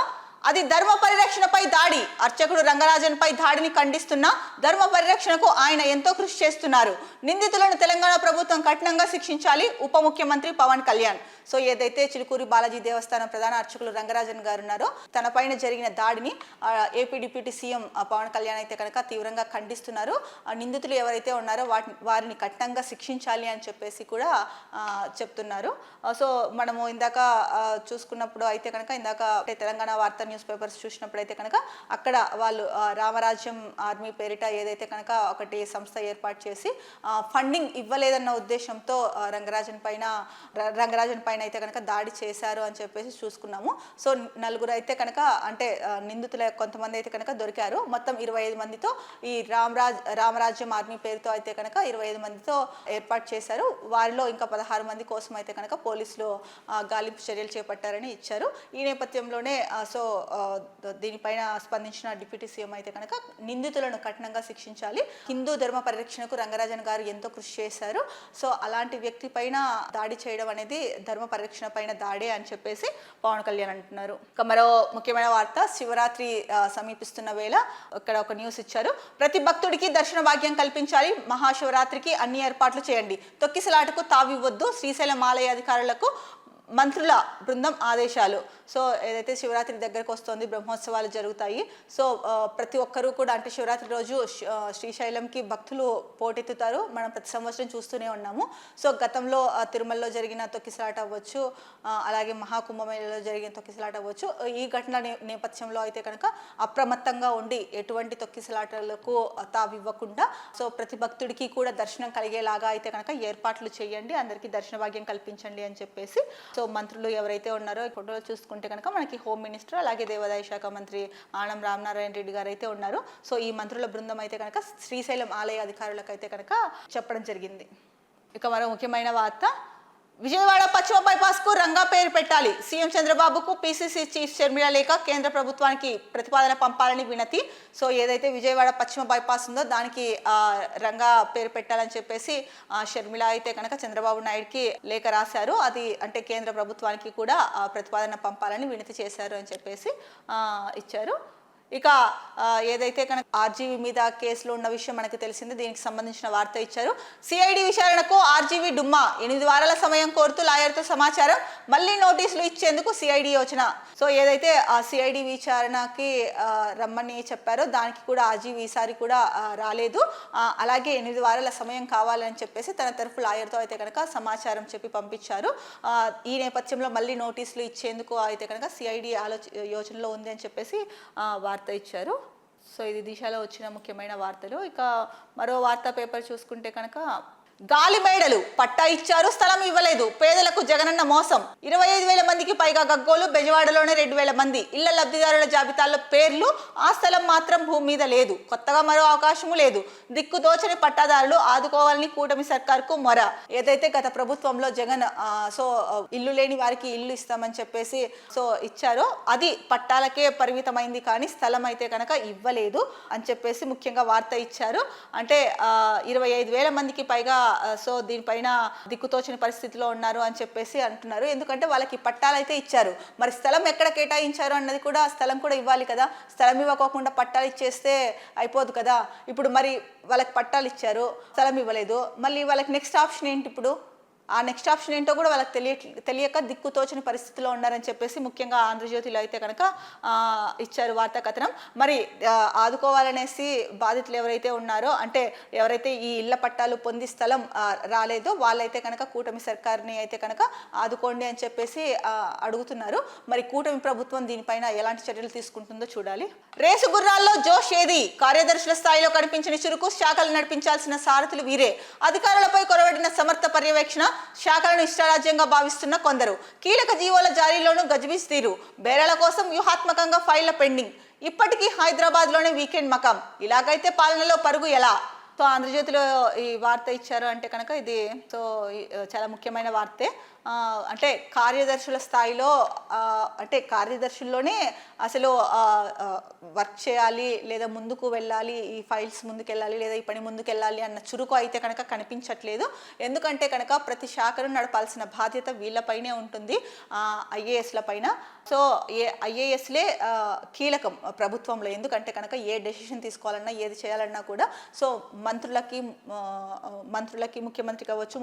అది ధర్మ పరిరక్షణపై దాడి. అర్చకుడు రంగరాజన్ పై దాడిని ఖండిస్తున్న ధర్మ పరిరక్షణకు ఆయన ఎంతో కృషి చేస్తున్నారు. నిందితులను తెలంగాణ ప్రభుత్వం కఠినంగా శిక్షించాలి. ఉప ముఖ్యమంత్రి పవన్ కళ్యాణ్. సో ఏదైతే చిలుకూరి బాలాజీ దేవస్థానం ప్రధాన అర్చకులు రంగరాజన్ గారు ఉన్నారో తన పైన జరిగిన దాడిని AP deputy CM Pawan Kalyan అయితే కనుక తీవ్రంగా ఖండిస్తున్నారు. నిందితులు ఎవరైతే ఉన్నారో వారిని కఠినంగా శిక్షించాలి అని చెప్పేసి కూడా చెప్తున్నారు. సో మనము ఇందాక చూసుకున్నప్పుడు అయితే కనుక ఇందాక తెలంగాణ వార్త న్యూస్ పేపర్స్ చూసినప్పుడు అయితే కనుక అక్కడ వాళ్ళు రామరాజ్యం ఆర్మీ పేరిట ఏదైతే కనుక ఒకటి సంస్థ ఏర్పాటు చేసి ఫండింగ్ ఇవ్వలేదన్న ఉద్దేశంతో రంగరాజన్ పైన అయితే కనుక దాడి చేశారు అని చెప్పేసి చూసుకున్నాము. సో నలుగురు అయితే కనుక అంటే నిందితుల కొంతమంది అయితే కనుక దొరికారు. మొత్తం 25 మందితో ఈ రామరాజ్యం ఆర్మీ పేరుతో అయితే కనుక 25 మందితో ఏర్పాటు చేశారు. వారిలో ఇంకా 16 మంది కోసం అయితే కనుక పోలీసులు గాలింపు చర్యలు చేపట్టారని ఇచ్చారు. ఈ నేపథ్యంలోనే సో దీనిపైన స్పందించిన డిప్యూటీ సీఎం అయితే కనుక నిందితులను కఠినంగా శిక్షించాలి. హిందూ ధర్మ పరిరక్షణకు రంగరాజన్ గారు ఎంతో కృషి చేశారు. సో అలాంటి వ్యక్తి పైన దాడి చేయడం అనేది ధర్మ పరిరక్షణ పైన దాడే అని చెప్పేసి పవన్ కళ్యాణ్ అంటున్నారు. మరో ముఖ్యమైన వార్త, శివరాత్రి సమీపిస్తున్న వేళ ఇక్కడ ఒక న్యూస్ ఇచ్చారు. ప్రతి భక్తుడికి దర్శన భాగ్యం కల్పించాలి. మహాశివరాత్రికి అన్ని ఏర్పాట్లు చేయండి. తొక్కిసలాటకు తావివ్వద్దు. శ్రీశైలం ఆలయ అధికారులకు మంత్రుల బృందం ఆదేశాలు. సో ఏదైతే శివరాత్రి దగ్గరకు వస్తుంది, బ్రహ్మోత్సవాలు జరుగుతాయి. సో ప్రతి ఒక్కరూ కూడా అంటే శివరాత్రి రోజు శ్రీశైలంకి భక్తులు పోటెత్తుతారు. మనం ప్రతి సంవత్సరం చూస్తూనే ఉన్నాము. సో గతంలో తిరుమలలో జరిగిన తొక్కిసలాట అవ్వచ్చు, అలాగే మహాకుంభమేళలో జరిగిన తొక్కిసలాట అవ్వచ్చు. ఈ ఘటన నేపథ్యంలో అయితే కనుక అప్రమత్తంగా ఉండి ఎటువంటి తొక్కిసలాటలకు తావివ్వకుండా సో ప్రతి భక్తుడికి కూడా దర్శనం కలిగేలాగా అయితే కనుక ఏర్పాట్లు చేయండి, అందరికీ దర్శన భాగ్యం కల్పించండి అని చెప్పేసి సో మంత్రులు ఎవరైతే ఉన్నారో ఈ ఫోటోలో చూసుకుంటే కనుక మనకి హోమ్ మినిస్టర్ అలాగే దేవాదాయ శాఖ మంత్రి ఆనం రామనారాయణ రెడ్డి గారు అయితే ఉన్నారు. సో ఈ మంత్రుల బృందం అయితే కనుక శ్రీశైలం ఆలయ అధికారులకు అయితే కనుక చెప్పడం జరిగింది. ఇక మరో ముఖ్యమైన వార్త, విజయవాడ పశ్చిమ బైపాస్ కు రంగా పేరు పెట్టాలి. సీఎం చంద్రబాబుకు పీసీసీ చీఫ్ షర్మిల లేఖ కేంద్ర ప్రభుత్వానికి ప్రతిపాదన పంపాలని వినతి. సో ఏదైతే విజయవాడ పశ్చిమ బైపాస్ ఉందో దానికి రంగా పేరు పెట్టాలని చెప్పేసి షర్మిల అయితే కనుక చంద్రబాబు నాయుడుకి లేఖ రాశారు. అది అంటే కేంద్ర ప్రభుత్వానికి కూడా ప్రతిపాదన పంపాలని వినతి చేశారు అని చెప్పేసి ఇచ్చారు. ఇక ఏదైతే కనుక ఆర్జీవీ మీద కేసులో ఉన్న విషయం మనకు తెలిసింది. దీనికి సంబంధించిన వార్త ఇచ్చారు. సిఐడి విచారణకు ఆర్జీవీ డుమ్మా. 8 వారాల సమయం కోరుతూ లాయర్తో సమాచారం. మళ్ళీ నోటీసులు ఇచ్చేందుకు సిఐడి యోచన. సో ఏదైతే ఆ సిఐడి విచారణకి రమ్మని చెప్పారో దానికి కూడా ఆర్జీవీ ఈసారి కూడా రాలేదు. అలాగే 8 వారాల సమయం కావాలని చెప్పేసి తన తరఫు లాయర్తో అయితే కనుక సమాచారం చెప్పి పంపించారు. ఈ నేపథ్యంలో మళ్ళీ నోటీసులు ఇచ్చేందుకు అయితే కనుక సిఐడి యోచనలో ఉంది అని చెప్పేసి వార్త ఇచ్చారు. సో ఇది దిశలో వచ్చిన ముఖ్యమైన వార్తలు. ఇక మరో వార్తా పేపర్ చూసుకుంటే కనుక గాలి మేడలు పట్టా ఇచ్చారు, స్థలం ఇవ్వలేదు, పేదలకు జగనన్న మోసం. 25,000 మందికి పైగా గగ్గోలు. బెజవాడలోనే 2,000 మంది ఇళ్ల లబ్ధిదారుల జాబితాలో పేర్లు, ఆ స్థలం మాత్రం భూమి మీద లేదు. కొత్తగా మరో అవకాశము లేదు. దిక్కుదోచని పట్టాదారులు ఆదుకోవాలని కూటమి సర్కార్కు మొర. ఏదైతే గత ప్రభుత్వంలో జగన్ సో ఇల్లు లేని వారికి ఇల్లు ఇస్తామని చెప్పేసి సో ఇచ్చారో అది పట్టాలకే పరిమితమైంది, కానీ స్థలం అయితే కనుక ఇవ్వలేదు అని చెప్పేసి ముఖ్యంగా వార్త ఇచ్చారు. అంటే 25,000 మందికి పైగా సో దీనిపైన దిక్కుతోచని పరిస్థితిలో ఉన్నారు అని చెప్పేసి అంటున్నారు. ఎందుకంటే వాళ్ళకి పట్టాలు అయితే ఇచ్చారు, మరి స్థలం ఎక్కడ కేటాయించారు అన్నది కూడా స్థలం కూడా ఇవ్వాలి కదా. స్థలం ఇవ్వకోకుండా పట్టాలు ఇచ్చేస్తే అయిపోదు కదా. ఇప్పుడు మరి వాళ్ళకి పట్టాలు ఇచ్చారు, స్థలం ఇవ్వలేదు, మళ్ళీ వాళ్ళకి నెక్స్ట్ ఆప్షన్ ఏంటి? ఇప్పుడు ఆ నెక్స్ట్ ఆప్షన్ ఏంటో కూడా వాళ్ళకి తెలియక దిక్కుతోచని పరిస్థితిలో ఉన్నారని చెప్పేసి ముఖ్యంగా ఆంధ్రజ్యోతిలో అయితే కనుక ఇచ్చారు వార్తా కథనం. మరి ఆదుకోవాలనేసి బాధితులు ఎవరైతే ఉన్నారో, అంటే ఎవరైతే ఈ ఇళ్ల పట్టాలు పొంది స్థలం రాలేదో వాళ్ళైతే కనుక కూటమి సర్కార్ని అయితే కనుక ఆదుకోండి అని చెప్పేసి అడుగుతున్నారు. మరి కూటమి ప్రభుత్వం దీనిపైన ఎలాంటి చర్యలు తీసుకుంటుందో చూడాలి. రేసు గుర్రాల్లో జోష్ ఏది? కార్యదర్శుల స్థాయిలో కనిపించిన చురుకు, శాఖలు నడిపించాల్సిన సారథులు వీరే. అధికారులపై కొరవడిన సమర్థ పర్యవేక్షణ, శాఖలను ఇష్టారాజ్యంగా భావిస్తున్న కొందరు. కీలక జీవోల జారీలోనూ గజిబిజి తీరు. బేరాల కోసం వ్యూహాత్మకంగా ఫైళ్ల పెండింగ్. ఇప్పటికీ హైదరాబాద్లోనే వీకెండ్ మకాం. ఇలాగైతే పాలనలో పరుగు ఎలా? సో ఆంధ్రజ్యోతిలో ఈ వార్త ఇచ్చారు అంటే కనుక ఇది చాలా ముఖ్యమైన వార్తే. అంటే కార్యదర్శుల స్థాయిలో, అంటే కార్యదర్శుల్లోనే అసలు వర్క్ చేయాలి, లేదా ముందుకు వెళ్ళాలి, ఈ ఫైల్స్ ముందుకు వెళ్ళాలి, లేదా ఈ పని ముందుకు వెళ్ళాలి అన్న చురుకు అయితే కనుక కనిపించట్లేదు. ఎందుకంటే కనుక ప్రతి శాఖను నడపాల్సిన బాధ్యత వీళ్ళపైనే ఉంటుంది, ఐఏఎస్ల పైన. సో ఐఏఎస్లే కీలకం ప్రభుత్వంలో. ఎందుకంటే కనుక ఏ డెసిషన్ తీసుకోవాలన్నా, ఏది చేయాలన్నా కూడా సో మంత్రులకి ముఖ్యమంత్రి కావచ్చు,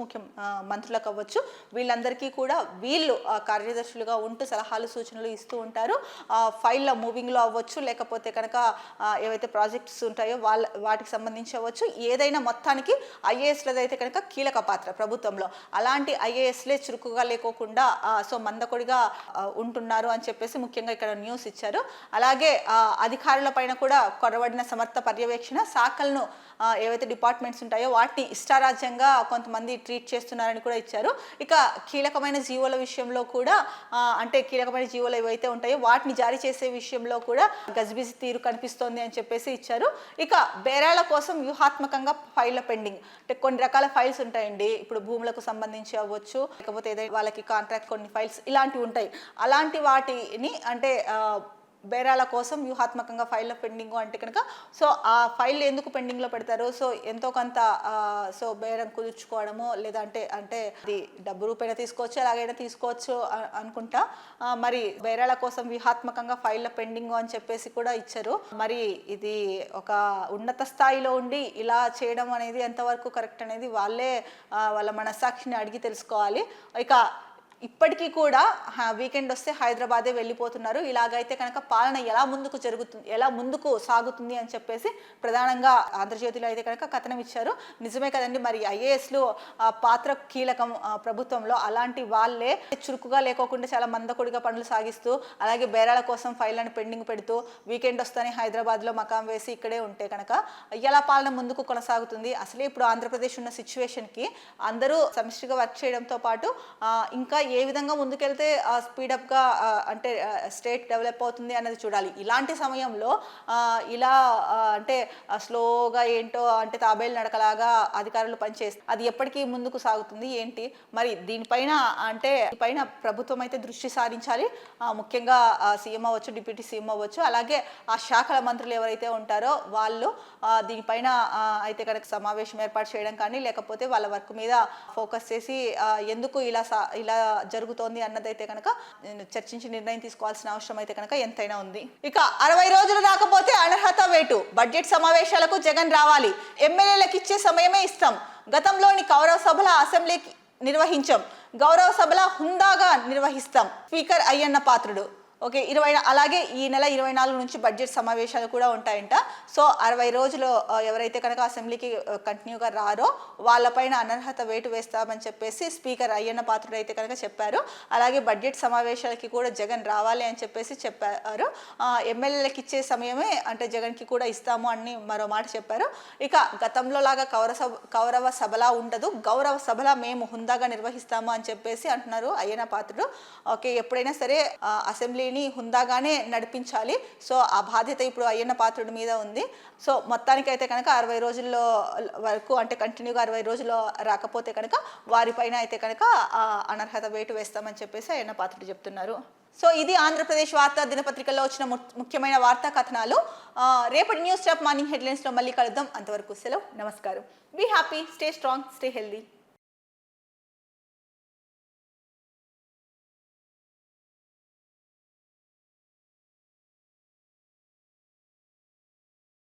మంత్రులకు అవ్వచ్చు, వీళ్ళందరికీ కూడా వీళ్ళు కార్యదర్శులుగా ఉంటూ సలహాలు సూచనలు ఇస్తూ ఉంటారు. ఫైళ్ళ మూవింగ్లో అవ్వచ్చు, లేకపోతే కనుక ఏవైతే ప్రాజెక్ట్స్ ఉంటాయో వాటికి సంబంధించి అవ్వచ్చు, ఏదైనా మొత్తానికి ఐఏఎస్లది అయితే కనుక కీలక పాత్ర ప్రభుత్వంలో. అలాంటి ఐఏఎస్లే చురుకుగా లేకోకుండా సో మందకొడిగా ఉంటున్నారు అని చెప్పేసి ముఖ్యంగా ఇక్కడ న్యూస్ ఇచ్చారు. అలాగే అధికారుల పైన కూడా కొరవడిన సమర్థ పర్యవేక్షణ, శాఖలను ఏవైతే డిపార్ట్మెంట్స్ ఉంటాయో వాటిని ఇష్టారాజ్యంగా కొంతమంది ట్రీట్ చేస్తున్నారని కూడా ఇచ్చారు. ఇక కీలకమైన జీవోల విషయంలో కూడా, అంటే కీలకమైన జీవోలు ఏవైతే ఉంటాయో వాటిని జారీ చేసే విషయంలో కూడా గజిబిజి తీరు కనిపిస్తోంది అని చెప్పేసి ఇచ్చారు. ఇక బేరాల కోసం వ్యూహాత్మకంగా ఫైళ్ల పెండింగ్. అంటే కొన్ని రకాల ఫైల్స్ ఉంటాయండి, ఇప్పుడు భూములకు సంబంధించి అవ్వచ్చు, లేకపోతే ఏదైనా వాళ్ళకి కాంట్రాక్ట్ కొన్ని ఫైల్స్ ఇలాంటివి ఉంటాయి. అలాంటి వాటిని అంటే బేరాల కోసం వ్యూహాత్మకంగా ఫైళ్ళ పెండింగ్ అంటే కనుక సో ఆ ఫైల్ ఎందుకు పెండింగ్లో పెడతారు? సో ఎంతో కొంత సో బేరం కుదుర్చుకోవడము, లేదంటే అంటే అది డబ్బు రూపాయన తీసుకోవచ్చు, ఎలాగైనా తీసుకోవచ్చు అనుకుంటా. మరి బేరాల కోసం వ్యూహాత్మకంగా ఫైళ్ళ పెండింగ్ అని చెప్పేసి కూడా ఇచ్చారు. మరి ఇది ఒక ఉన్నత స్థాయిలో ఉండి ఇలా చేయడం అనేది ఎంతవరకు కరెక్ట్ అనేది వాళ్ళ మనస్సాక్షిని అడిగి తెలుసుకోవాలి. ఇక ఇప్పటికీ కూడా వీకెండ్ వస్తే హైదరాబాదే వెళ్ళిపోతున్నారు. ఇలాగైతే కనుక పాలన ఎలా ముందుకు సాగుతుంది అని చెప్పేసి ప్రధానంగా ఆంధ్రజ్యోతిలో అయితే కనుక కథనం ఇచ్చారు. నిజమే కదండి, మరి ఐఏఎస్లు పాత్ర కీలకం ప్రభుత్వంలో. అలాంటి వాళ్ళే చురుకుగా లేకోకుండా చాలా మందకొడిగా పనులు సాగిస్తూ, అలాగే బేరాల కోసం ఫైళ్లను పెండింగ్ పెడుతూ, వీకెండ్ వస్తేనే హైదరాబాద్లో మకాం వేసి ఇక్కడే ఉంటే కనుక ఎలా పాలన ముందుకు కొనసాగుతుంది? అసలే ఇప్పుడు ఆంధ్రప్రదేశ్ ఉన్న సిచ్యువేషన్కి అందరూ సమిష్టిగా వర్క్ చేయడంతో పాటు ఇంకా ఏ విధంగా ముందుకెళ్తే స్పీడప్గా అంటే స్టేట్ డెవలప్ అవుతుంది అన్నది చూడాలి. ఇలాంటి సమయంలో ఇలా అంటే స్లోగా ఏంటో అంటే తాబేలు నడకలాగా అధికారులు పనిచేస్తారు. అది ఎప్పటికీ ముందుకు సాగుతుంది ఏంటి? మరి దీనిపైన ప్రభుత్వం అయితే దృష్టి సారించాలి. ముఖ్యంగా సీఎం అవ్వచ్చు, డిప్యూటీ సీఎం అవ్వచ్చు, అలాగే ఆ శాఖల మంత్రులు ఎవరైతే ఉంటారో వాళ్ళు దీనిపైన అయితే కనుక సమావేశం ఏర్పాటు చేయడం కానీ, లేకపోతే వాళ్ళ వర్క్ మీద ఫోకస్ చేసి ఎందుకు ఇలా జరుగుతోంది అన్నదైతే కనుక చర్చించి నిర్ణయం తీసుకోవాల్సిన అవసరం అయితే కనుక ఎంతైనా ఉంది. ఇక 60 రోజులు రాకపోతే అనర్హత వేటు. బడ్జెట్ సమావేశాలకు జగన్ రావాలి. ఎమ్మెల్యేలకు ఇచ్చే సమయమే ఇస్తాం. గతంలోని కౌరవ సభల అసెంబ్లీకి నిర్వహించాం. గౌరవ సభల హుందాగా నిర్వహిస్తాం. స్పీకర్ అయ్యన్న పాత్రుడు. ఓకే, అలాగే ఈ నెల 24 నుంచి బడ్జెట్ సమావేశాలు కూడా ఉంటాయంట. సో 60 రోజులు ఎవరైతే కనుక అసెంబ్లీకి కంటిన్యూగా రారో వాళ్ళపైన అనర్హత వేటు వేస్తామని చెప్పేసి స్పీకర్ అయ్యన్న పాత్రుడు అయితే కనుక చెప్పారు. అలాగే బడ్జెట్ సమావేశాలకి కూడా జగన్ రావాలి అని చెప్పేసి చెప్పారు. ఎమ్మెల్యేలకు ఇచ్చే సమయమే అంటే జగన్కి కూడా ఇస్తాము అని మరో మాట చెప్పారు. ఇక గతంలో లాగా కౌరవ సభలా ఉండదు, గౌరవ సభలా మేము హుందాగా నిర్వహిస్తాము అని చెప్పేసి అంటున్నారు అయ్యన్న పాత్రుడు. ఓకే, ఎప్పుడైనా సరే అసెంబ్లీ హుందాగానే నడిపించాలి. సో ఆ బాధ్యత ఇప్పుడు అయ్యన్న పాత్రుడి మీద ఉంది. సో మొత్తానికైతే కనుక 60 రోజుల్లో వరకు అంటే కంటిన్యూగా 60 రోజుల్లో రాకపోతే కనుక వారిపైన అయితే కనుక అనర్హత వేటు వేస్తామని చెప్పేసి అయ్యన్న పాత్రుడు చెప్తున్నారు. సో ఇది ఆంధ్రప్రదేశ్ వార్తా దినపత్రికల్లో వచ్చిన ముఖ్యమైన వార్తా కథనాలు. రేపటి న్యూస్ టాప్ మార్నింగ్ హెడ్లైన్స్లో మళ్ళీ కలుద్దాం. అంతవరకు సెలవు, నమస్కారం. Be happy, stay strong, stay healthy.